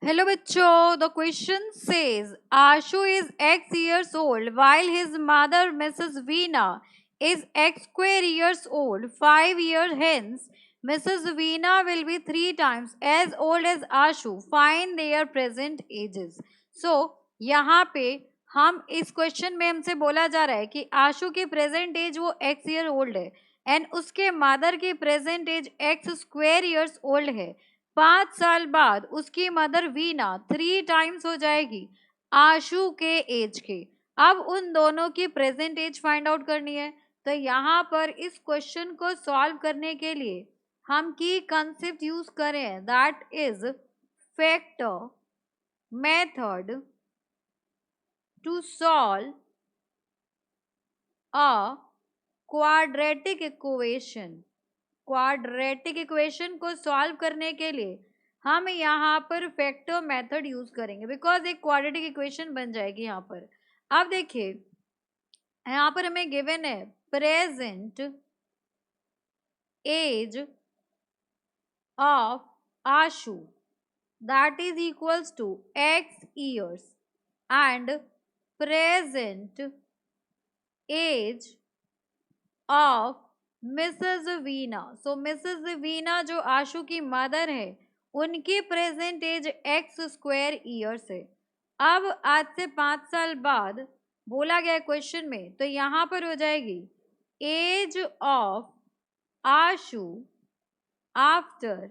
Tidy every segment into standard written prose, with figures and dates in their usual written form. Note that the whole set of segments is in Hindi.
Hello bachcho, the question says Ashu is X years old while his mother Mrs. Veena is X square years old. 5 years hence, Mrs. Veena will be 3 times as old as Ashu. Find their present ages. So, यहाँ पे हम इस क्वेश्चन में हमसे बोला जा रहा है कि आशु की प्रेजेंट एज वो x ईयर ओल्ड है एंड उसके मदर की present age x square years old है। 5 साल बाद उसकी मदर वीना 3 टाइम्स हो जाएगी आशु के एज के। अब उन दोनों की प्रेजेंट एज फाइंड आउट करनी है। तो यहाँ पर इस क्वेश्चन को सॉल्व करने के लिए हम की कंसेप्ट यूज करें, that is factor method to solve a quadratic equation. Quadratic equation को सॉल्व करने के लिए हम यहाँ पर फैक्टर मेथड यूज करेंगे बिकॉज एक क्वाड्रेटिक इक्वेशन बन जाएगी यहाँ पर। अब देखिए यहाँ पर हमें गिवन है present age of Ashu that is equals to x years and present age of Mrs Veena. So Mrs Veena जो आशु की मदर है उनकी present age x square years है। अब आज से 5 साल बाद बोला गया क्वेश्चन में, तो यहाँ पर हो जाएगी age of Ashu after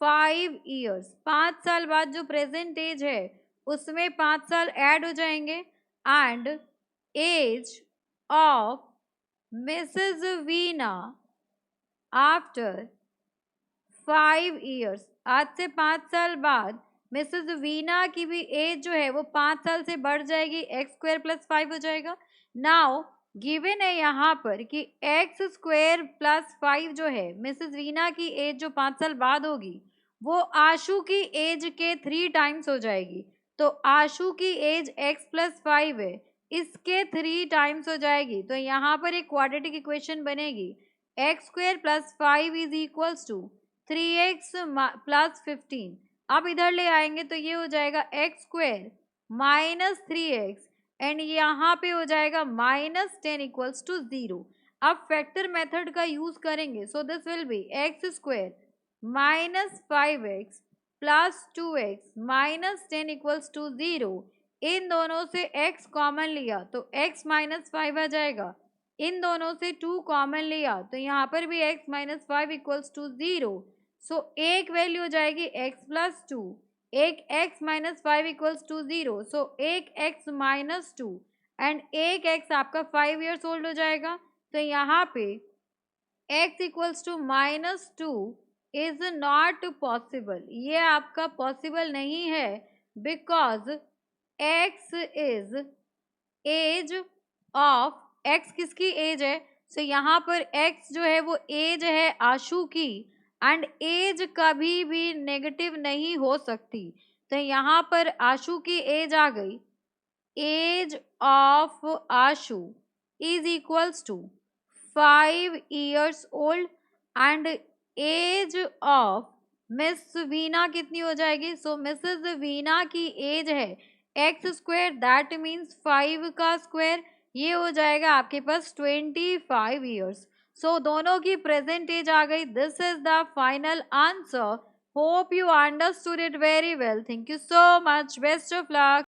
5 years। 5 साल बाद जो प्रेजेंट एज है उसमें 5 साल ऐड हो जाएंगे and age of Mrs. Veena after 5 years। आज से 5 साल बाद मिसेज वीना की भी एज जो है वो 5 साल से बढ़ जाएगी, एक्स स्क्वायर प्लस 5 हो जाएगा। नाउ गिवन है यहाँ पर कि एक्स स्क्वायर प्लस 5 जो है मिसेज वीना की एज जो 5 साल बाद होगी वो आशु की एज के 3 टाइम्स हो जाएगी। तो आशु की एज एक्स प्लस 5 है, इसके 3 टाइम्स हो जाएगी। तो यहाँ पर एक क्वाड्रेटिक इक्वेशन बनेगी x square plus 5 is equals to 3x plus 15। अब इधर ले आएंगे तो ये हो जाएगा x square minus 3x and यहाँ पे हो जाएगा माइनस 10 इक्वल्स टू 0। अब फैक्टर मेथड का यूज करेंगे, so this will be x square minus 5x plus 2x minus 10 equals to 0। इन दोनों से x कॉमन लिया तो x माइनस 5 आ जाएगा। इन दोनों से 2 कॉमन लिया तो यहाँ पर भी x माइनस 5 इक्वल्स टू 0। सो एक वैल्यू हो जाएगी x प्लस 2, एक x माइनस 5 इक्वल्स टू 0। सो एक x माइनस 2 एंड एक x आपका 5 ईयर्स ओल्ड हो जाएगा। तो यहाँ पे x equals to minus 2 is not possible, ये आपका पॉसिबल नहीं है because x is age of x किसकी एज है। सो यहाँ पर x जो है वो एज है आशु की एंड एज कभी भी नेगेटिव नहीं हो सकती। तो यहाँ पर आशु की एज आ गई, age of Ashu is equals to 5 years old and age of miss Veena कितनी हो जाएगी। सो मिसेस वीना की एज है एक्स स्क्वायर दैट मीन्स 5 का स्क्वायर, ये हो जाएगा आपके पास 25 ईयर्स। सो दोनों की प्रेजेंट एज आ गई। This is the final answer. Hope you understood it very well. Thank you so much, best of luck.